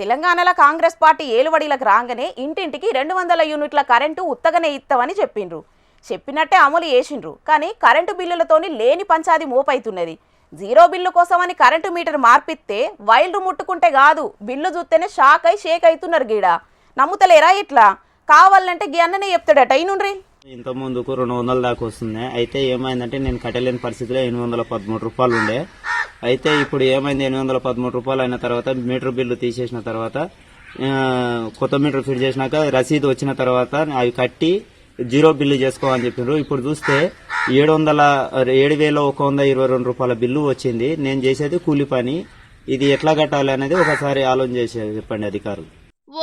తెలంగాణలో కాంగ్రెస్ పార్టీ ఏలువడిలకు రాగానే ఇంటింటికి 200 యూనిట్ల కరెంటు ఉత్తగనే ఇస్తామని చెప్పిండ్రు. చెప్పినట్టే అమలు చేసిండ్రు. కానీ కరెంటు బిల్లులతోని లేని పంచాది మోపైతున్నది. జీరో బిల్లు కోసమని కరెంటు మీటర్ మార్పిస్తే వైర్లు ముట్టుకుంటే కాదు, బిల్లు చూస్తేనే షాక్ అయి షేక్ అవుతున్నారు. గీడ నమ్ముతలేరా? ఇట్లా కావాలంటే గీ అన్ననే చెప్తాడట. అయినుండ్రి. ఇంత ముందుకు 200 దాకా వస్తుంది. అయితే ఏమైందంటే నేను కట్టలేని పరిస్థితిలో 813 రూపాయలు ఉండే. అయితే ఇప్పుడు ఏమైంది, 813 రూపాయలు అయిన తర్వాత మీటర్ బిల్లు తీసేసిన తర్వాత కొత్త మీటర్ ఫిట్ చేసినాక రసీదు వచ్చిన తర్వాత అవి కట్టి జీరో బిల్లు చేసుకోవాలని చెప్పారు. ఇప్పుడు చూస్తే 7,122 రూపాయల బిల్లు వచ్చింది. నేను చేసేది కూలి పని. ఇది ఎట్లా కట్టాలి అనేది ఒకసారి ఆలోచన చేసేది చెప్పండి అధికారులు.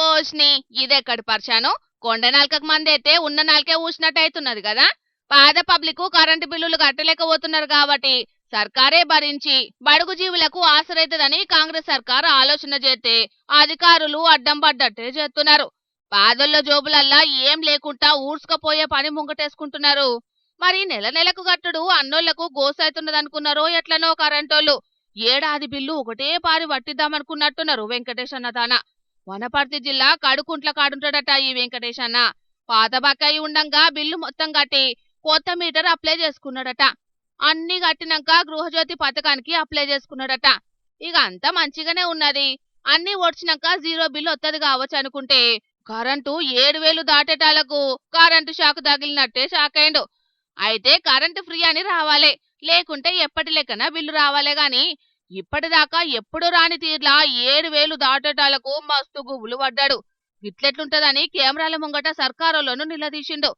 ఓష్ని ఇదెక్కడి పరిచాను, కొండ నాలుకకు మంది అయితే ఉన్న నాలుకే ఊసినట్టు అవుతున్నది కదా. పేద పబ్లిక్ కరెంటు బిల్లులు కట్టలేకపోతున్నారు కాబట్టి సర్కారే భరించి బడుగు జీవులకు ఆసరైతదని కాంగ్రెస్ సర్కార్ ఆలోచన చేస్తే అధికారులు అడ్డం పడ్డట్టే చేస్తున్నారు. పేదోళ్ళ జోబులల్లా ఏం లేకుండా ఊడ్చుకపోయే పని ముంగటేసుకుంటున్నారు. మరి నెల నెలకు కట్టుడు అన్నోళ్లకు గోసైతున్నదనుకున్నారో ఎట్లనో కరెంటోళ్ళు ఏడాది బిల్లు ఒకటే పారి పట్టిద్దామనుకున్నట్టున్నారు వెంకటేష్ అన్న తాన. వనపర్తి జిల్లా కడుకుంట్ల కాడుంటాడట ఈ వెంకటేష్ అన్న. పాత బకాయి ఉండంగా బిల్లు మొత్తం కట్టి కొత్త మీటర్ అప్లై చేసుకున్నాడట. అన్ని కట్టినాక గృహజ్యోతి పథకానికి అప్లై చేసుకున్నాడట. ఇక అంతా మంచిగానే ఉన్నది. అన్ని ఓడ్చినాక జీరో బిల్లు వత్తది కావచ్చు అనుకుంటే కరెంటు 7,000 దాటేటాలకు కరెంటు షాక్ తగిలినట్టే షాక్ అయిండు. అయితే కరెంటు ఫ్రీ అని రావాలే, లేకుంటే ఎప్పటి లెక్కన బిల్లు రావాలే గాని ఇప్పటిదాకా ఎప్పుడు రాని తీర్లా 7,000 దాటేటాలకు మస్తు గుబులు పడ్డాడు. ఇట్లెట్లుంటదని కెమెరాల ముంగట సర్కారులను నిలదీసిండు.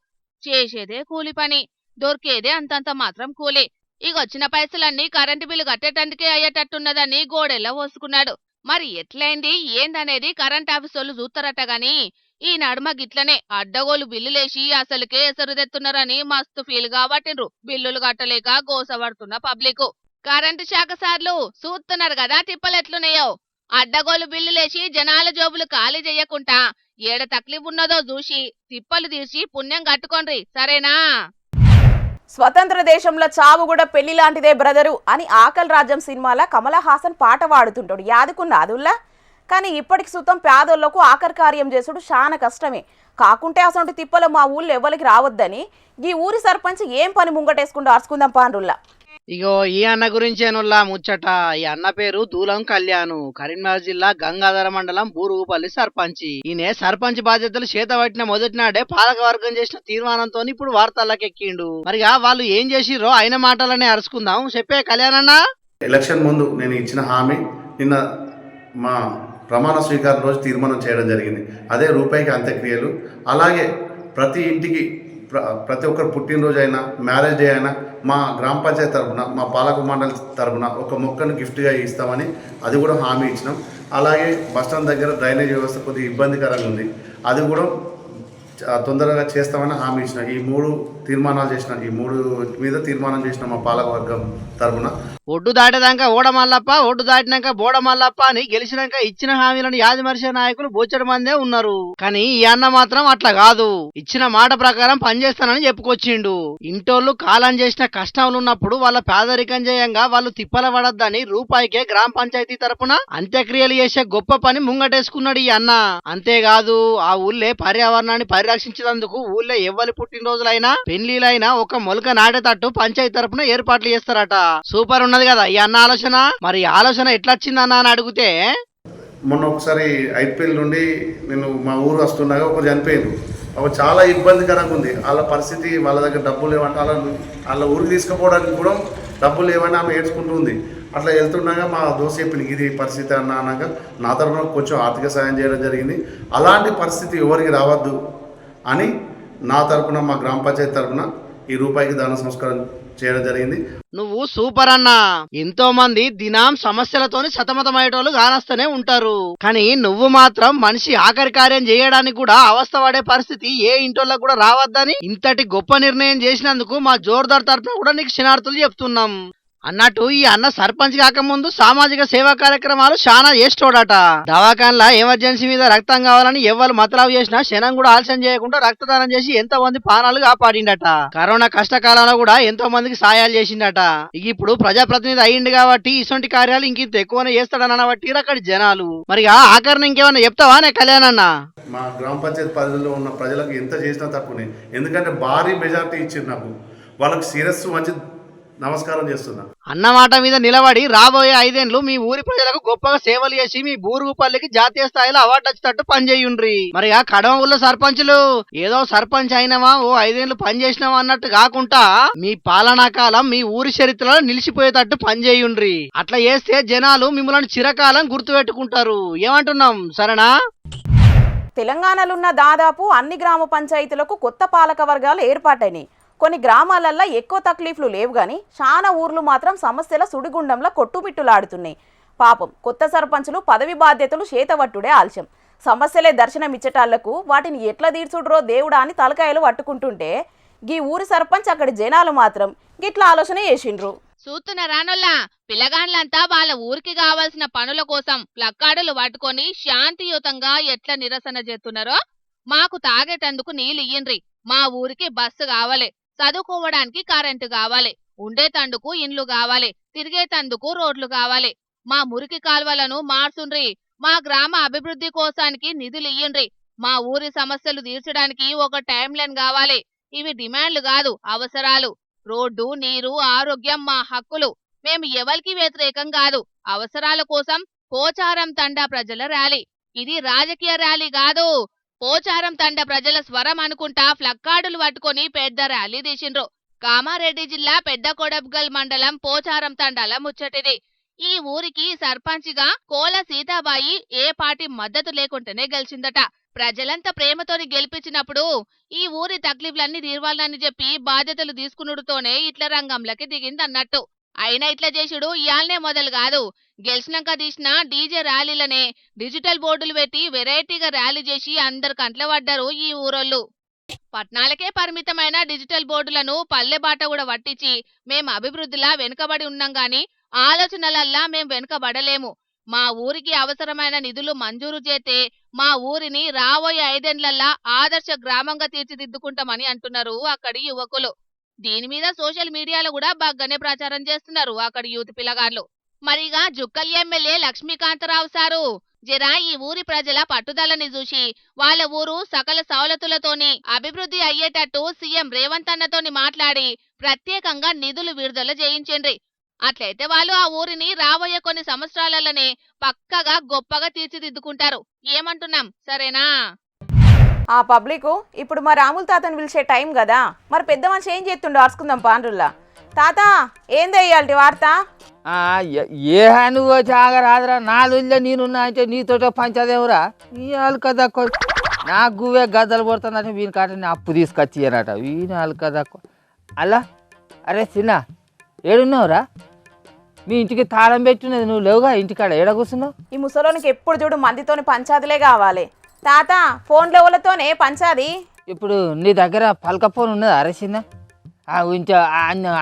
చేసేదే కూలి పని, దొరికేదే అంతంత మాత్రం కూలి. ఇగొచ్చిన పైసలన్నీ కరెంటు బిల్లు కట్టేటందుకే అయ్యేటట్టున్నదని గోడెల్లా పోసుకున్నాడు. మరి ఎట్లయింది ఏందనేది కరెంట్ ఆఫీసోళ్ళు చూస్తారట గాని ఈ నడుమ గిట్లనే అడ్డగోలు బిల్లులేసి అసలుకే ఎసరుదెత్తున్నారని మస్తు ఫీల్ కాబట్టిండ్రు బిల్లులు కట్టలేక గోసపడుతున్న పబ్లిక్. కరెంటు శాఖ సార్లు చూస్తున్నారు కదా తిప్పలెట్లున్నాయో. అడ్డగోలు బిల్లులేసి జనాల జోబులు ఖాళీ చెయ్యకుండా ఏడ తక్లీఫ్ ఉన్నదో చూసి తిప్పలు తీసి పుణ్యం కట్టుకోండ్రి, సరేనా? స్వతంత్ర దేశంలో చావు కూడా పెళ్లి లాంటిదే బ్రదరు అని ఆకలి రాజ్యం సినిమాలో కమల్ హాసన్ పాట పాడుతుంటాడు. యాదుకున్న అదుల్లా. కానీ ఇప్పటికి సుతం పేదోళ్లకు ఆఖరి కార్యం చేసుడు చాలా కష్టమే. కాకుంటే అసలు తిప్పలు మా ఊళ్ళో ఎవ్వరికి రావద్దని ఈ ఊరి సర్పంచ్ ఏం పని ముంగటేసుకుంటూ అరుచుకుందాం పాండ్రుల్లా. ఇగో ఈ అన్న గురించేనుల్లా ముచ్చట. ఈ అన్న పేరు దూలం కళ్యాణు, కరీంనగర్ జిల్లా గంగాధర మండలం బూరుగుపల్లి సర్పంచి. ఈయన సర్పంచ్ బాధ్యతలు చేతబట్టిన మొదటి నాడే పాలక వర్గం చేసిన తీర్మానంతో ఇప్పుడు వార్తల్లోకెక్కిండు. మరిగా వాళ్ళు ఏం చేసిరో ఆయన మాటలనే అరుచుకుందాం. చెప్పే కళ్యాణ్. ఎలక్షన్ ముందు నేను ఇచ్చిన హామీ నిన్న మా ప్రమాణ స్వీకారం రోజు తీర్మానం చేయడం జరిగింది. అదే రూపాయికి అంత్యక్రియలు. అలాగే ప్రతి ఇంటికి ప్రతి ఒక్కరు పుట్టినరోజు అయినా మ్యారేజ్ డే అయినా మా గ్రామ పంచాయతీ తరఫున మా పాలక మండలి తరఫున ఒక మొక్కను గిఫ్ట్గా ఇస్తామని అది కూడా హామీ ఇచ్చినాం. అలాగే బస్టాండ్ దగ్గర డ్రైనేజ్ వ్యవస్థ కొద్దిగా ఇబ్బందికరంగా ఉంది, అది కూడా తొందరగా చేస్తామని హామీ ఇచ్చిన. ఈ 3 తీర్మానాలు చేసిన, ఈ 3 మీద తీర్మానం చేసిన మా పాలక వర్గం తరఫున. ఒడ్డు దాటేదాకా ఓడమల్లప్ప, ఒడ్డు దాటినాక బోడమల్లప్ప అని గెలిచినాక ఇచ్చిన హామీలను యాదిమరిసే నాయకులు బోచెడు మందే ఉన్నారు. కానీ ఈ అన్న మాత్రం అట్లా కాదు. ఇచ్చిన మాట ప్రకారం పనిచేస్తానని చెప్పుకొచ్చిండు. ఇంటోళ్ళు కాలం చేసిన కష్టాలు ఉన్నప్పుడు వాళ్ళ పేదరికం చేయంగా వాళ్ళు తిప్పల పడద్దని రూపాయికే గ్రామ పంచాయతీ తరపున అంత్యక్రియలు చేసే గొప్ప పని ముంగటేసుకున్నాడు ఈ అన్న. అంతేకాదు ఆ ఊళ్ళే పర్యావరణాన్ని పరిరక్షించేందుకు ఊళ్ళో ఎవ్వరి పుట్టినరోజులైనా పెళ్లిలైనా ఒక మొలక నాటేటట్టు పంచాయతీ తరపున ఏర్పాట్లు చేస్తారట. సూపర్ ఉన్నది కదా ఈ అన్న ఆలోచన. మరి ఆలోచన ఎట్లా వచ్చిందన్న అని అడిగితే, మొన్న ఒకసారి ఐపీఎల్ నుండి నేను మా ఊరు వస్తుండగా ఒకరు చనిపోయారు. అవి చాలా ఇబ్బందికరంగా ఉంది. వాళ్ళ పరిస్థితి, వాళ్ళ దగ్గర డబ్బులు లేవంటే వాళ్ళ ఊరికి తీసుకుపోవడానికి కూడా డబ్బులు లేవని ఆమె ఏడ్చుకుంటుంది. అట్లా వెళ్తుండగా మా దోస్త్ చెప్పింది ఇది పరిస్థితి అన్నాక నా తరఫున కొంచెం ఆర్థిక సాయం చేయడం జరిగింది. అలాంటి పరిస్థితి ఎవరికి రావద్దు అని నా తరపున మా గ్రామ పంచాయతీ తరపున ఈ రూపాయికి దాన సంస్కారం చేయడం జరిగింది. నువ్వు సూపర్ అన్నా. ఎంతో మంది దినం సమస్యలతోని సతమతమయ్యేటోళ్ళు కానస్తూనే ఉంటారు. కానీ నువ్వు మాత్రం మనిషి ఆఖరి కార్యం చేయడానికి కూడా అవస్థ పడే పరిస్థితి ఏ ఇంటోళ్ళకు కూడా రావద్దని ఇంతటి గొప్ప నిర్ణయం చేసినందుకు మా జోర్దార్ తరఫున కూడా నీకు క్షణార్థులు చెప్తున్నాం. అన్నట్టు ఈ అన్న సర్పంచ్ కాకముందు సామాజిక సేవా కార్యక్రమాలు చాలా చేస్తోడట. దవాఖాన్లా ఎమర్జెన్సీ మీద రక్తం కావాలని ఎవ్వరు మతలావు చేసినా క్షణం కూడా ఆలస్యం చేయకుండా రక్తదానం చేసి ఎంతో మంది ప్రాణాలు కాపాడిండట. కరోనా కష్టకాలంలో కూడా ఎంతో మందికి సాయాలు చేసిండట. ఇక ఇప్పుడు ప్రజాప్రతినిధి అయ్యిండు కాబట్టి ఇటువంటి కార్యాలు ఇంకింత ఎక్కువనే చేస్తాడన్న బట్టి అక్కడి జనాలు. మరి ఆఖరిని ఇంకేమన్నా చెప్తావా నే కళ్యాణ్ అన్న? మా గ్రామ పంచాయతీ పరిధిలో ఉన్న ప్రజలకు ఎంత చేసినా తక్కువనే. ఎందుకంటే భారీ మెజార్టీ ఇచ్చారు నాకు. వాళ్ళకి శిరస్సు మంచి నమస్కారం చేస్తున్నా. అన్నమాట మీద నిలబడి రాబోయే 5 ఏళ్లు మీ ఊరి ప్రజలకు గొప్పగా సేవలు చేసి మీ బూరుగుపల్లికి జాతీయ స్థాయిలో అవార్డు వచ్చేటట్టు పనిచేయుండ్రి. మరి ఆ కడమ ఊళ్ళో సర్పంచులు ఏదో సర్పంచ్ అయినవా ఓ 5 ఏళ్లు పనిచేసినావా అన్నట్టు కాకుండా మీ పాలనా కాలం మీ ఊరి చరిత్రలో నిలిచిపోయేటట్టు పనిచేయుండ్రి. అట్లా చేస్తే జనాలు మిమ్మల్ని చిరకాలం గుర్తుపెట్టుకుంటారు. ఏమంటున్నాం, సరేనా? తెలంగాణలో ఉన్న దాదాపు అన్ని గ్రామ పంచాయతీలకు కొత్త పాలక వర్గాలు ఏర్పాటైనాయి. కొన్ని గ్రామాలల్లో ఎక్కువ తక్లీఫ్లు లేవు కానీ చాలా ఊర్లు మాత్రం సమస్యల సుడిగుండంలో కొట్టుమిట్టులాడుతున్నాయి. పాపం కొత్త సర్పంచులు పదవి బాధ్యతలు చేతవట్టుడే ఆలస్యం. సమస్యలే దర్శనమిచ్చేటాళ్లకు వాటిని ఎట్లా తీర్చుడ్రో దేవుడా అని తలకాయలు పట్టుకుంటుంటే గీ ఊరి సర్పంచ్ అక్కడి జనాలు మాత్రం గిట్లా ఆలోచన చేసిండ్రు. చూస్తున్న రానోళ్ళ పిల్లగాండ్లంతా వాళ్ళ ఊరికి కావాల్సిన పనుల కోసం ప్లక్కార్డులు పట్టుకొని శాంతియుతంగా ఎట్లా నిరసన చేస్తున్నారో, మాకు తాగేటందుకు నీళ్ళు ఇయ్యండ్రి, మా ఊరికి బస్సు కావాలి, చదువుకోవడానికి కరెంటు కావాలి, ఉండేతందుకు ఇండ్లు కావాలి, తిరిగేతందుకు రోడ్లు కావాలి, మా మురికి కాల్వలను మార్చుండ్రి, మా గ్రామ అభివృద్ధి కోసానికి నిధులు ఇయ్యండ్రి, మా ఊరి సమస్యలు తీర్చడానికి ఒక టైం లైన్ కావాలి. ఇవి డిమాండ్లు కాదు, అవసరాలు. రోడ్డు, నీరు, ఆరోగ్యం మా హక్కులు. మేము ఎవరికి వ్యతిరేకం కాదు. అవసరాల కోసం పోచారం తండా ప్రజల ర్యాలీ. ఇది రాజకీయ ర్యాలీ కాదు. పోచారం తండ ప్రజల స్వరం అనుకుంటా ఫ్లక్కార్డులు పట్టుకొని పెద్ద ర్యాలీ తీసిండ్రు. కామారెడ్డి జిల్లా పెద్ద కొడబ్గల్ మండలం పోచారం తండాల ముచ్చటిది. ఈ ఊరికి సర్పంచిగా కోల సీతాబాయి ఏ పార్టీ మద్దతు లేకుంటేనే గెలిచిందట. ప్రజలంతా ప్రేమతోని గెలిపించినప్పుడు ఈ ఊరి తక్లీఫ్లన్నీ తీర్వాలని చెప్పి బాధ్యతలు తీసుకునుడుతోనే ఇట్ల రంగంలోకి దిగిందన్నట్టు. అయినా ఇట్లా చేసుడు ఇయాలనే మొదలు కాదు. గెలిచినాక తీసిన డీజే ర్యాలీలనే డిజిటల్ బోర్డులు పెట్టి వెరైటీగా ర్యాలీ చేసి అందరు కంట్ల పడ్డారు ఈ ఊరోళ్ళు. పట్నాలకే పరిమితమైన డిజిటల్ బోర్డులను పల్లె బాట కూడా పట్టించి మేం అభివృద్ధిలా వెనుకబడి ఉన్నాం గాని ఆలోచనలల్లా మేం వెనుకబడలేము. మా ఊరికి అవసరమైన నిధులు మంజూరు చేస్తే మా ఊరిని రాబోయే 5 ఏళ్లల్లా ఆదర్శ గ్రామంగా తీర్చిదిద్దుకుంటామని అంటున్నారు అక్కడి యువకులు. దీని మీద సోషల్ మీడియాలో కూడా బాగానే ప్రచారం చేస్తున్నారు అక్కడి యూత్ పిల్లగాళ్ళు. మరిగా జుక్కల్ ఎమ్మెల్యే లక్ష్మీకాంతరావు సారు జరా ఈ ఊరి ప్రజల పట్టుదలని చూసి వాళ్ళ ఊరు సకల సౌలతులతోని అభివృద్ధి అయ్యేటట్టు సీఎం రేవంత్ అన్నతోని మాట్లాడి ప్రత్యేకంగా నిధులు విడుదల చేయించండ్రి. అట్లయితే వాళ్ళు ఆ ఊరిని రాబోయే కొన్ని సంవత్సరాలనే పక్కగా గొప్పగా తీర్చిదిద్దుకుంటారు. ఏమంటున్నాం, సరేనా? ఆ పబ్లిక్ ఇప్పుడు మా రాముల తాతను పిలిచే టైం కదా, మరి పెద్ద మనిషి ఏం చేస్తుండో అరుచుకుందాం పాండ్రుల్లా. తాత ఏందో ఇయ్యాలి వార్త? ఏ నువ్వు చాగరాదురా, నాలుగు నేనున్నా అంటే నీతో పంచదేవురా. ఇవాళ కదా నాకు గువ్వే గద్దలు పడుతుందంటే వీని కాట అప్పు తీసుకొచ్చి అన్నట వీనాలు కదా. అలా అరే చిన్న ఏడున్నావురా? మీ ఇంటికి తాళం పెట్టినది నువ్వు లేవుగా, ఇంటికాడ ఏడ కూర్చున్నావు? ఈ ముసలోనికి ఎప్పుడు చూడు మందితోని పంచాదిలే కావాలి. తాత ఫోన్లో వాళ్ళతోనే పంచాది. ఇప్పుడు నీ దగ్గర పలక ఫోన్ ఉన్నదా అరే చిన్న? ఇంట్లో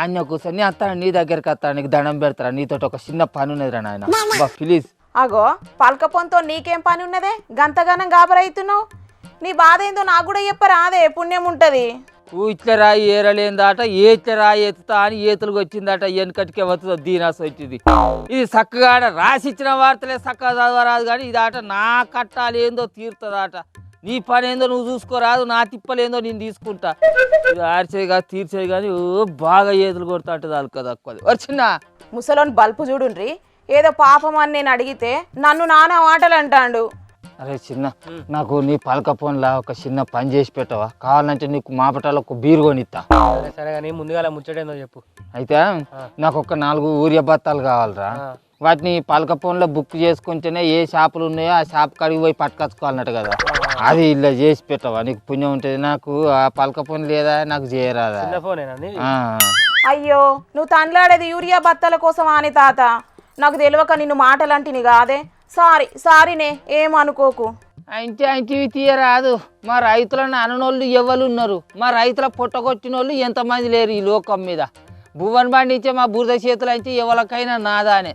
అన్న కూర్చొని నీ వస్తాను, నీ దగ్గరికి వస్తాను, నీకు దండం పెడతారా, నీతో ఒక చిన్న పని ఉన్నదిరా నాయన ప్లీజ్. అగో పలక ఫోన్తో నీకేం పని ఉన్నదే? గంతగానం గాబరైతున్నావు. నీ బాధ ఏందో నాకు కూడా చెప్పరా, అదే పుణ్యం ఉంటుంది. ఇట్ల రాయి ఏరలేందాట, ఏ ఇట్ల రాయి ఎత్తుతా అని ఏతులకు వచ్చిందట, వెనకటికే వస్తుందో దీనాస వచ్చింది. ఇది చక్కగా రాసిచ్చిన వార్తలే చక్కగా చదవరాదు కానీ ఇదాట నా కట్టాలి ఏందో తీరుతుందాట. నీ పని ఏందో నువ్వు చూసుకోరాదు, నా తిప్పలేందో నేను తీసుకుంటా. ఇది ఆర్చేది కాదు తీర్చేది కానీ బాగా ఏతులు కొడతా ఉంటుంది అది కదా వచ్చిన ముసలోని బల్పు చూడుండ్రి. ఏదో పాపం అని నేను అడిగితే నన్ను నానా మాటలు అంటాడు. అరే చిన్న, నాకు నీ పలక ఫోన్లా ఒక చిన్న పని చేసి పెట్టవా? కావాలంటే నీకు మాపటాలో ఒక బీరు కొనిస్తా. సరే కానీ ముందుగా ముచ్చటేందో చెప్పు. అయితే నాకు ఒక 4 ఊరియా బత్తాలు కావాలరా. వాటిని పలక ఫోన్లో బుక్ చేసుకుంటేనే ఏ షాపులు ఉన్నాయో ఆ షాప్ కాడికి పోయి పట్టుకొచ్చుకోవాలన్నట్టు కదా. అది ఇలా చేసి పెట్టవా? నీకు పుణ్యం ఉంటుంది. నాకు ఆ పలక ఫోన్ లేదా, నాకు చేయరాదా? అయ్యో నువ్వు తండ్లాడేది యూరియా బత్తాల కోసం అని తాత, నాకు తెలియక నిన్ను మాటలంటిని కాదే. సారీనే, ఏమనుకోకు. అంటివి తీయరాదు. మా రైతులను అననోళ్ళు ఎవరు ఉన్నారు? మా రైతుల పుట్టకొచ్చిన వాళ్ళు ఎంతమంది లేరు ఈ లోకం మీద. భువన్ పండించే మా బురద చేతులు అయితే ఎవరికైనా నాదానే.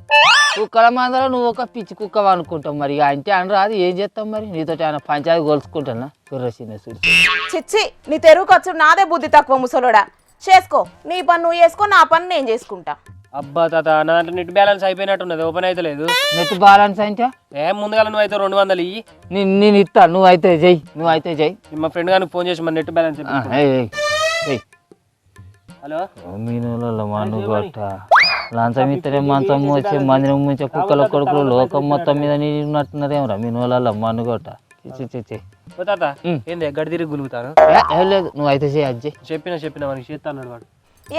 కుక్కల మందలో నువ్వు ఒక పిచ్చి కుక్క అనుకుంటావు మరి. ఇక అంటే అనరాదు, ఏం చేస్తాం మరి? నీతో ఆయన పంచాయతీ కొలుసుకుంటున్నా కుర్రసిన సూర్య. చిచ్చి, నీ తెరువుకొచ్చు నాదే బుద్ధి తక్కువ ముసలోడా. చేసుకో, నీ పని నువ్వు చేసుకో, నా పని నేను చేసుకుంటా. అబ్బా తాత, నా దాంట్లో నెట్ బ్యాలెన్స్ అయిపోయినట్టున్నది, ఓపెన్ అయితే లేదు. నెట్ బాలన్స్ అంటే ముందుగా నువ్వు అయితే 200 ఇయ్యి, నేను ఇస్తా. నువ్వైతే చెయ్యి. మా ఫ్రెండ్ గారికి ఫోన్ చేసి మన నెట్ బ్యాలెన్స్ హలో మీనుల మనుగొట్ట లంచం ఇద్దరే మంచం వచ్చి మందిని ముంచే కుక్కల కొడుకులు లోకం మొత్తం మీద నీన్నట్టున్నదేమరా మీనుల మనుగొట్ట. తాత ఏంది గడి తిరిగి గులుగుతాను. లేదు, నువ్వైతే చెయ్యి. అది చెప్పిన మనకి చేస్తాను వాడు.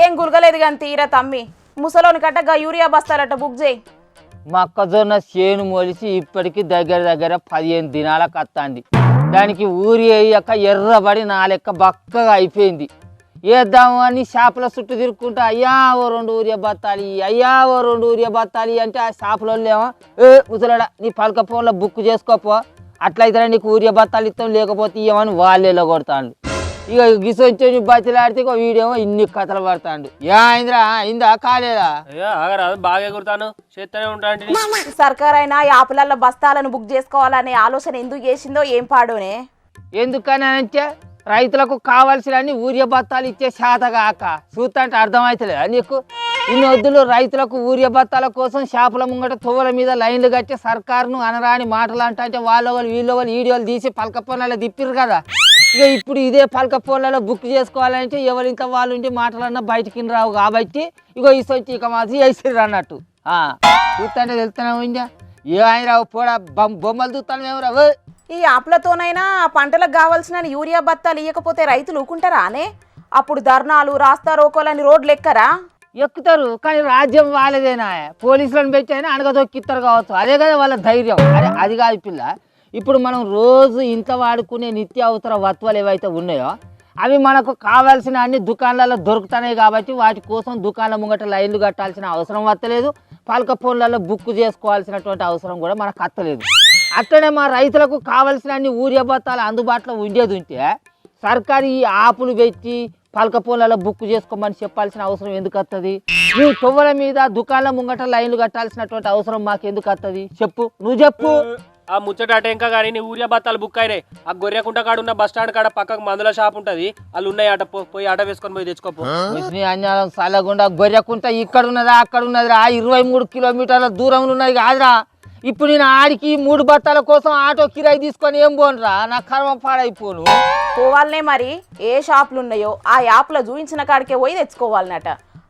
ఏం గులగలేదు కానీ తీరా తమ్మి, ముసలోని కట్టగా యూరియా బస్తాలట బుక్ చేయి. మొక్కజొన్న చేను మొలిసి ఇప్పటికి దగ్గర 15 దినాలకు వస్తుంది. దానికి ఊరి వేయక ఎర్రబడి నా లెక్క బక్కగా అయిపోయింది. వేద్దాము అని షాపుల చుట్టూ తిరుక్కుంటా అయ్యా ఓ 2 ఊరియా బత్తాలి అంటే ఆ షాపులో ఏమో ముసలాడా నీ పలక ఫోన్లో బుక్ చేసుకోపో, అట్లయితే నీకు ఊరియా బత్తాలు ఇస్తాం, లేకపోతే ఇవ్వమని వాళ్ళేలో కొడతాడు. ఇక గిసొంచే బతిలాడితే వీడేమో ఇన్ని కథలు పడతాడు. అయిందా కాలేదా? బాగా ఎగురుతాను, చేస్తూనే ఉంటాను. సర్కార్ అయినా యాపులల్ల బస్తాలను బుక్ చేసుకోవాలనే ఆలోచన ఎందుకు చేసిందో ఏం పాడోనే. ఎందుకని అంటే రైతులకు కావాల్సిన ఊరియా బత్తాలు ఇచ్చే శాత కాక చూస్తుంటే అర్థమవుతలేదా నీకు? ఇన్ని వద్దులు రైతులకు ఊరియా బత్తాల కోసం షాపుల ముంగట తోవల మీద లైన్లు కట్టి సర్కారును అనరాని మాటలు అంటే వాళ్ళొగలు వీళ్ళొగలు వీడియోలు తీసి పలక పొలాల్లో తిప్పిరు కదా. ఇక ఇప్పుడు ఇదే పలక ఫోన్లలో బుక్ చేసుకోవాలంటే ఎవరింత వాళ్ళు ఉంటే మాటలన్నా బయటికి రావు కాబట్టి ఇగో ఇసొచ్చి ఇక మాది వేసిర్రు అన్నట్టు. చూస్తుంటే వెళ్తున్నావు ఇంకా ఏ ఆయన రావు పోడా బొమ్మలు చూస్తాను మేము రావు. ఈ యాప్లతోనైనా పంటలకు కావాల్సిన యూరియా బత్తాలు ఇవ్వకపోతే రైతులు ఊకుంటారా అనే? అప్పుడు ధర్నాలు రాస్తా రోకోలని రోడ్లు ఎక్కరా? ఎక్కుతారు, కానీ రాజ్యం వాళ్ళదేనా? పోలీసులను పెట్టి అయినా అనగదొక్కిస్తారు కావచ్చు, అదే కదా వాళ్ళ ధైర్యం. అదే అది కాదు పిల్ల. ఇప్పుడు మనం రోజు ఇంట్లో వాడుకునే నిత్యావసర వస్తువులు ఏవైతే ఉన్నాయో అవి మనకు కావాల్సిన అన్ని దుకాణాలలో దొరుకుతున్నాయి కాబట్టి వాటి కోసం దుకాణాల ముంగట లైన్లు కట్టాల్సిన అవసరం వస్తలేదు, పలక ఫోన్లలో బుక్ చేసుకోవాల్సినటువంటి అవసరం కూడా మనకు వస్తలేదు. అట్లనే మా రైతులకు కావాల్సిన అన్ని ఊరియా బత్తాలు అందుబాటులో ఉండేది ఉంటే సర్కారు ఈ ఆపులు పెట్టి పలక ఫోన్లలో బుక్ చేసుకోమని చెప్పాల్సిన అవసరం ఎందుకు వస్తుంది? నువ్వు తొవ్వల మీద దుకాణాల ముంగట లైన్లు కట్టాల్సినటువంటి అవసరం మాకు ఎందుకు వస్తుంది? చెప్పు, నువ్వు చెప్పు. ఆ ముచ్చట అట ఇంకా కానీ నీ ఊరియా బత్తాలు బుక్ అయినాయి. ఆ గొర్రెకుంట కాడ ఉన్న బస్ స్టాండ్ కాడ పక్కకు మందుల షాప్ ఉంటది, వాళ్ళు ఉన్నాయి అట, పోయి ఆట వేసుకొని పోయి తెచ్చుకోపో. అన్యాయం సలగుండా గొర్రెకుంట ఇక్కడ ఉన్నదా అక్కడ ఉన్నదిరా, 23 కిలోమీటర్ల దూరంలో ఉన్నది కాదురా. ఇప్పుడు నేను ఆడికి 3 బత్తాల కోసం ఆటో కిరాయి తీసుకొని ఏం పోనురా, నా కర్మ పాడైపోను. పోవాలనే మరి ఏ షాపులు ఉన్నాయో ఆ యాప్లో చూపించిన కాడికే పోయి తెచ్చుకోవాలన్నట.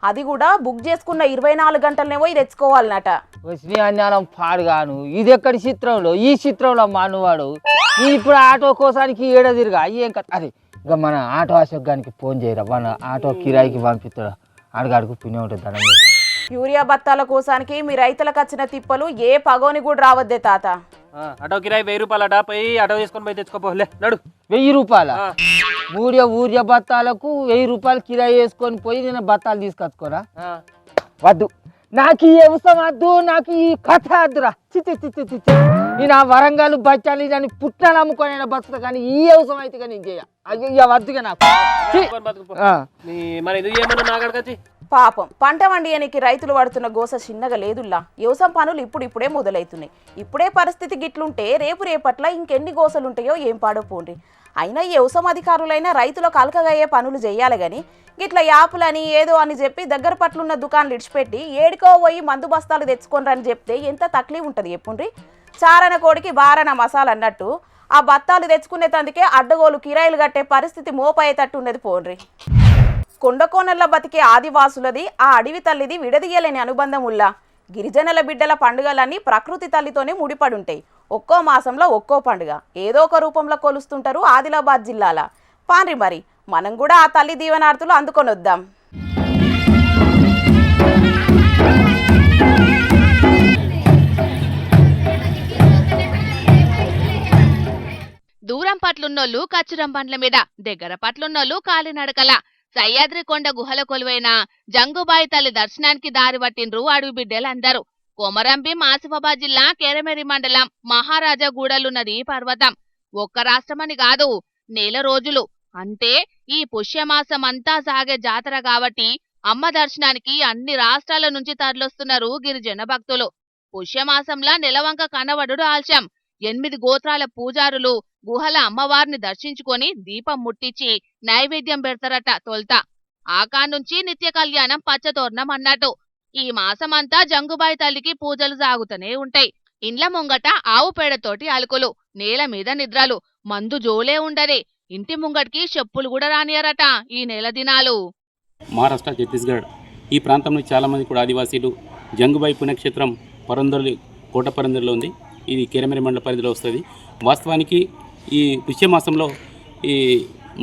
అది కూడా బుక్ చేసుకున్న 24 గంటలనే పోయి తెచ్చుకోవాలన్నట. వచ్చిన అన్యాయం పాడుగాను. ఇది ఎక్కడి చిత్రంలో? ఈ చిత్రంలో మానవాడు ఇప్పుడు ఆటో కోసానికి ఏడదిరిగా ఏం కథ. అరే ఇక మన ఆటో అశోక్ ఫోన్ చేయరా, మన ఆటో కిరాయికి పంపిస్తాడా, అడుగు పుణ్యం ఉంటుంది ధనం. యూరియా బత్తాల కోసానికి మీ రైతులకు వచ్చిన తిప్పలు ఏ పగోని కూడా రావద్దే తాత. ఆటో కిరాయి 1000 రూపాయలు అట, పోయి ఆటో తీసుకొని పోయి తెచ్చుకోపోలే నడు. 1000 రూపాయల ఊరియా బత్తాలకు 1000 రూపాయలు కిరాయి వేసుకొని పోయి నేను బత్తాలు తీసుకొచ్చుకోరా? వద్దు, నాకు ఈ అవసరం వద్దు, నాకు ఈ కథ వద్దురా. చిచ్చి నేను ఆ వరంగల్ బచ్చాలి దాన్ని పుట్టిన అమ్ముకొని బతుకుతా, కానీ ఈ అవసరం అయితే కానీ చేయ అయ్యో వద్దుగా నాకు. మరి ఎందుకు ఏమన్నా నాగడకచ్చి పాపం పంట వండియానికి రైతులు పడుతున్న గోస చిన్నగా లేదుల్లా. వ్యవసాయ పనులు ఇప్పుడిప్పుడే మొదలవుతున్నాయి. ఇప్పుడే పరిస్థితి గిట్లుంటే రేపట్ల ఇంకెన్ని గోసలుంటాయో ఏం పాడో పోండి. అయినా ఈ వ్యవసాయ అధికారులైనా రైతులకు అలకగయ్యే పనులు చేయాలి కానీ గిట్ల యాపులని ఏదో అని చెప్పి దగ్గర పట్లున్న దుకాణాలు ఇడిచిపెట్టి ఏడుకో పోయి మందు బస్తాలు తెచ్చుకోనరని చెప్తే ఎంత తక్లీఫ్ ఉంటుంది చెప్పుండ్రి. చారణ కోడికి బారణ మసాలా అన్నట్టు ఆ బత్తాలు తెచ్చుకునే తందుకే అడ్డగోలు కిరాయిలు కట్టే పరిస్థితి మోపయ్యేటట్టు ఉన్నది పోండ్రి. కొండకోనల్లో బతికే ఆదివాసులది ఆ అడవి తల్లిది విడదీయలేని అనుబంధం ఉల్లా. గిరిజనుల బిడ్డల పండుగలన్నీ ప్రకృతి తల్లితోనే ముడిపడుంటాయి. ఒక్కో మాసంలో ఒక్కో పండుగ ఏదో ఒక రూపంలో కొలుస్తుంటారు ఆదిలాబాద్ జిల్లాల. పాండ్రి మరి మనం కూడా ఆ తల్లి దీవెనార్తులు అందుకొని వద్దాం. దూరం పట్లున్నోళ్ళు కచ్చురం బండ్ల మీద, దగ్గర పట్లున్నోళ్ళు కాలినడకల సహ్యాద్రి కొండ గుహల కొలువైన జంగుబాయి తల్లి దర్శనానికి దారి పట్టిండ్రు అడవి బిడ్డలందరూ. కొమరంభీం ఆసిఫాబాద్ జిల్లా కేరమేరి మండలం మహారాజా గూడలున్నది పర్వతం. ఒక్క రాష్ట్రమని కాదు, నెల రోజులు అంటే ఈ పుష్యమాసం అంతా సాగే జాతర కాబట్టి అమ్మ దర్శనానికి అన్ని రాష్ట్రాల నుంచి తరలొస్తున్నారు గిరిజన భక్తులు. పుష్యమాసంలా నెలవంక కనబడుడు ఆలస్యం. 8 గోత్రాల పూజారులు గుహల అమ్మవారిని దర్శించుకొని దీపం ముట్టించి నైవేద్యం పెడతారట తొల్త. ఆకానుంచి నిత్య కళ్యాణం పచ్చతోరణం అన్నట్టు. ఈ మాసమంతా జంగుబాయి తల్లికి పూజలు సాగుతూనే ఉంటాయి. ఇండ్ల ముంగట ఆవు పేడతోటి అలుకులు, నేల మీద నిద్రలు, మందు జోలే ఉండదే. ఇంటి ముంగటికి చెప్పులు కూడా రానియరట ఈ నెల దినాలు. మహారాష్ట్ర, ఛత్తీస్గఢ్ ఈ ప్రాంతం నుంచి చాలామంది కూడా ఆదివాసీలు జంగుబాయి పుణ్యక్షేత్రం పరందర్లి కోట పరందర్లో ఉంది. ఇది కేరమెరి మండల పరిధిలో వస్తుంది. వాస్తవానికి ఈ పుష్యమాసంలో ఈ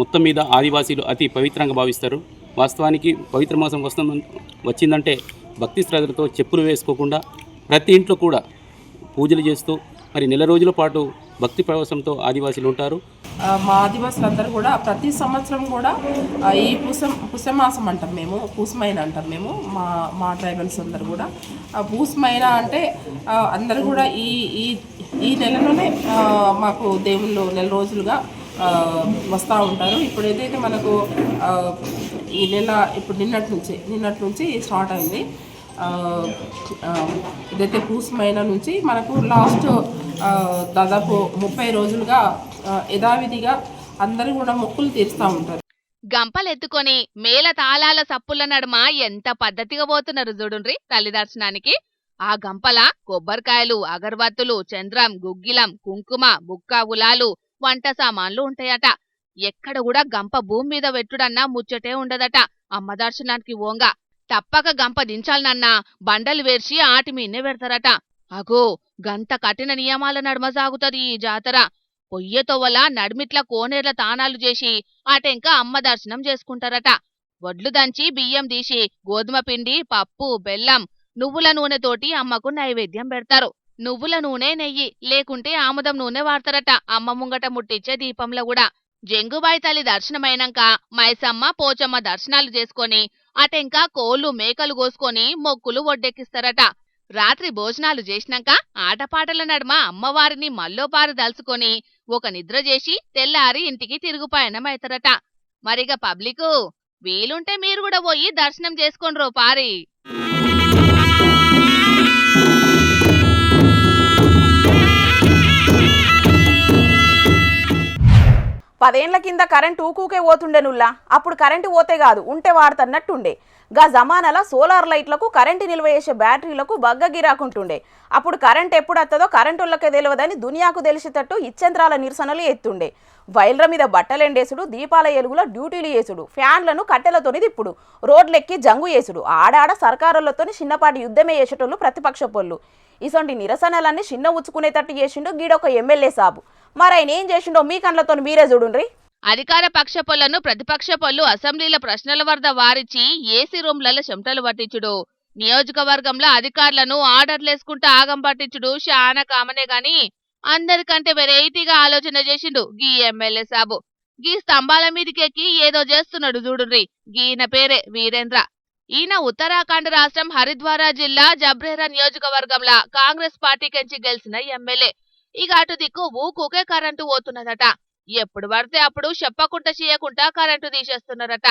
మొత్తం మీద ఆదివాసీలు అతి పవిత్రంగా భావిస్తారు. వాస్తవానికి పవిత్ర మాసం వచ్చిందంటే భక్తి శ్రద్ధలతో చెప్పులు వేసుకోకుండా ప్రతి ఇంట్లో కూడా పూజలు చేస్తూ మరి నెల రోజుల పాటు భక్తి ప్రవేశంతో ఆదివాసీలు ఉంటారు. మా ఆదివాసులందరూ కూడా ప్రతి సంవత్సరం కూడా ఈ పుష్యమాసం అంటాం మేము, పూసమైన అంటాం మేము. మా ట్రైబల్స్ అందరూ కూడా పూసమైన అంటే అందరూ కూడా ఈ ఈ ఈ నెలలోనే మాకు దేవుళ్ళు నెల రోజులుగా వస్తూ ఉంటారు. ఇప్పుడు ఏదైతే మనకు ఈ నెల ఇప్పుడు నిన్నటి నుంచి స్టార్ట్ అయింది. ఇదైతే పూసమైన నుంచి మనకు లాస్ట్ దాదాపు 30 రోజులుగా యథావిధిగా అందరూ కూడా మొక్కులు తీరుస్తూ ఉంటారు. గంపలెత్తుకొని మేళ తాళాల సప్పుల నడుమ ఎంత పద్ధతిగా పోతున్నారు చూడుండ్రి తల్లి దర్శనానికి. ఆ గంపల కొబ్బరికాయలు, అగరబత్తులు, చంద్రం, గుగ్గిలం, కుంకుమ, బుక్క, ఉలాలు, వంట సామాన్లు ఉంటాయట. ఎక్కడ కూడా గంప భూమి మీద పెట్టుడన్నా ముచ్చటే ఉండదట. అమ్మ దర్శనానికి ఓంగా తప్పక గంప దించాలనన్నా బండలు వేర్చి ఆటి మీన్నే పెడతారట. అగో గంత కఠిన నియమాల నడుమ సాగుతుంది ఈ జాతర. పొయ్యతోవల నడిమిట్ల కోనేర్ల తానాలు చేసి ఆటెంక అమ్మ దర్శనం చేసుకుంటారట. వడ్లు దంచి బియ్యం తీసి గోధుమ పిండి, పప్పు, బెల్లం, నువ్వుల నూనెతోటి అమ్మకు నైవేద్యం పెడతారు. నువ్వుల నూనె, నెయ్యి లేకుంటే ఆముదం నూనె వాడతారట అమ్మ ముంగట ముట్టించే దీపంలో కూడా. జంగుబాయి తల్లి దర్శనమైనాక మైసమ్మ, పోచమ్మ దర్శనాలు చేసుకొని అటెంక కోళ్లు, మేకలు కోసుకొని మొక్కులు ఒడ్డెక్కిస్తారట. రాత్రి భోజనాలు చేసినాక ఆటపాటల నడుమ అమ్మవారిని మల్లోపారు దలుచుకొని ఒక నిద్ర చేసి తెల్లారి ఇంటికి తిరుగుపాయనమైతారట. మరిగ పబ్లికు వీలుంటే మీరు కూడా పోయి దర్శనం చేసుకోండ్రో పారి. 10 ఏళ్ల కింద కరెంట్ ఊకూకే పోతుండేనుల్లా. అప్పుడు కరెంటు పోతే కాదు ఉంటే వాడుతున్నట్టుండే. గా జమానాల సోలార్ లైట్లకు కరెంటు నిల్వ చేసే బ్యాటరీలకు బగ్గ గిరాకుంటుండే. అప్పుడు కరెంట్ ఎప్పుడు వస్తుందో కరెంటులకే తెలియదని దునియాకు తెలిసేటట్టు ఇచ్చంత్రాల నిరసనలు ఎత్తుండే. వైర్ల మీద బట్టలెండేసుడు, దీపాల ఎలుగుల డ్యూటీలు చేసుడు, ఫ్యాన్లను కట్టెలతోని తిప్పుడు, రోడ్లెక్కి జంగు చేసుడు, ఆడాడ సర్కారులతోని చిన్నపాటి యుద్ధమే చేసేటోళ్ళు ప్రతిపక్ష పొల్లు. ఇసొంటి నిరసనలన్నీ చిన్న ఉచ్చుకునేటట్టు చేసిండు గీడొక ఎమ్మెల్యే సాబు. మరి ఆయన ఏం చేసిండో మీ కళ్ళతో మీరే చూడుండ్రి. అధికార పక్ష పొల్లను ప్రతిపక్ష పొల్లు అసెంబ్లీల ప్రశ్నల వరద వారిచి ఏసీ రూమ్లలో చెమటలు పట్టించుడు, నియోజకవర్గంలో అధికారులను ఆర్డర్లేసుకుంటూ ఆగం పట్టించుడు శానా కామనే గాని అందరికంటే వెరైటీగా ఆలోచన చేసిండు గీ ఎమ్మెల్యే సాబు. గీ స్తంభాల మీదికెక్కి ఏదో చేస్తున్నాడు చూడుండ్రి. గీన పేరే వీరేంద్ర. ఈయన ఉత్తరాఖండ్ రాష్ట్రం హరిద్వారా జిల్లా జబ్రేరా నియోజకవర్గంలో కాంగ్రెస్ పార్టీకెంచి గెలిచిన ఎమ్మెల్యే. ఇక అటు దిక్కు ఊకూకే కరెంటు పోతున్నదట. ఎప్పుడు పడితే అప్పుడు చెప్పకుండా చేయకుండా కరెంటు తీసేస్తున్నారట.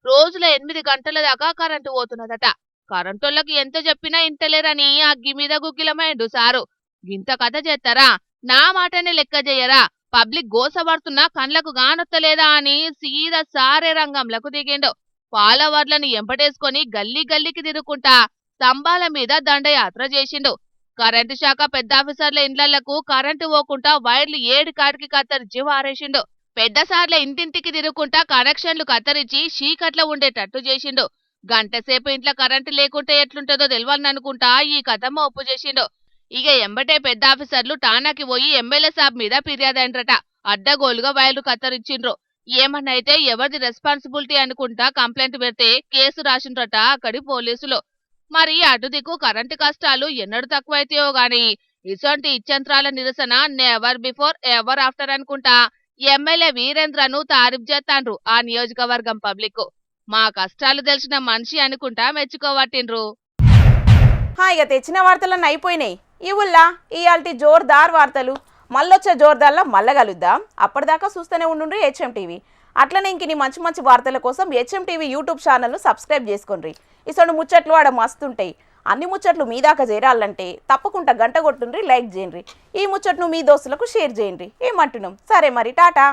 రోజుల 8 గంటల దాకా కరెంటు పోతున్నదట. కరెంటోళ్ళకి ఎంత చెప్పినా ఇంటలేరని అగ్గి మీద గుగ్గిలమైండు సారు. గింత కథ చేస్తారా? నా మాటనే లెక్క చెయ్యరా? పబ్లిక్ గోసపడుతున్నా కండ్లకు గానొత్తలేదా అని సీదా సారే రంగంలకు దిగిండు. ఫాలోవర్లను ఎంపటేసుకొని గల్లీ గల్లీకి తిరుగుకుంటా స్తంభాల మీద దండయాత్ర చేసిండు. కరెంటు శాఖ పెద్ద ఆఫీసర్ల ఇండ్లకు కరెంటు పోకుండా వైర్లు 7 కాటికి కత్తరించి వారేసిండు. పెద్ద సార్ల ఇంటింటికి తిరుగుకుంటా కనెక్షన్లు కత్తరించి చీకట్ల ఉండేటట్టు చేసిండు. గంటసేపు ఇంట్లో కరెంటు లేకుంటే ఎట్లుంటుందో తెలియాలనుకుంటా ఈ కథ మోపు చేసిండు. ఇక ఎంబటే పెద్ద ఆఫీసర్లు టానాకి పోయి ఎమ్మెల్యే సాబ్ మీద ఫిర్యాదైనరట. అడ్డగోలుగా వైర్లు కత్తరించిండ్రు. ఏమన్నైతే ఎవరిది రెస్పాన్సిబిలిటీ అనుకుంటా కంప్లైంట్ పెడితే కేసు రాసిండ్రట అక్కడి పోలీసులు. మరి అటు దిక్కు కరెంటు కష్టాలు ఎన్నడూ తక్కువైతాయో గాని ఇసొంటి ఇచ్చంత్రాల నిరసన నెవర్ బిఫోర్ ఎవర్ ఆఫ్టర్ అనుకుంటా ఎమ్మెల్యే వీరేంద్రను తారీఫ్ చేస్తాండ్రు ఆ నియోజకవర్గం పబ్లిక్. మా కష్టాలు తెలిసిన మనిషి అనుకుంటా మెచ్చుకోవట్టిండ్రు. ఇక తెచ్చిన వార్తలన్నీ అయిపోయినాయి. ఇవుల్లా ఇయాల్టి జోర్దార్ వార్తలు. మళ్ళొచ్చే జోర్దార్లా మళ్ళా కలుద్దాం. అప్పటిదాకా చూస్తూనే ఉండుండ్రి HM టీవీ. అట్లనే ఇంక నీ మంచి మంచి వార్తల కోసం HMTV యూట్యూబ్ ఛానల్ను సబ్స్క్రైబ్ చేసుకోండి. ఇసొంటి ముచ్చట్లు ఆడ మస్తుంటాయి. అన్ని ముచ్చట్లు మీ దాకా చేరాలంటే తప్పకుండా గంట కొట్టుండ్రి, లైక్ చేయండి. ఈ ముచ్చట్ను మీ దోస్తులకు షేర్ చేయండి. ఏమంటున్నాం? సరే మరి, టాటా.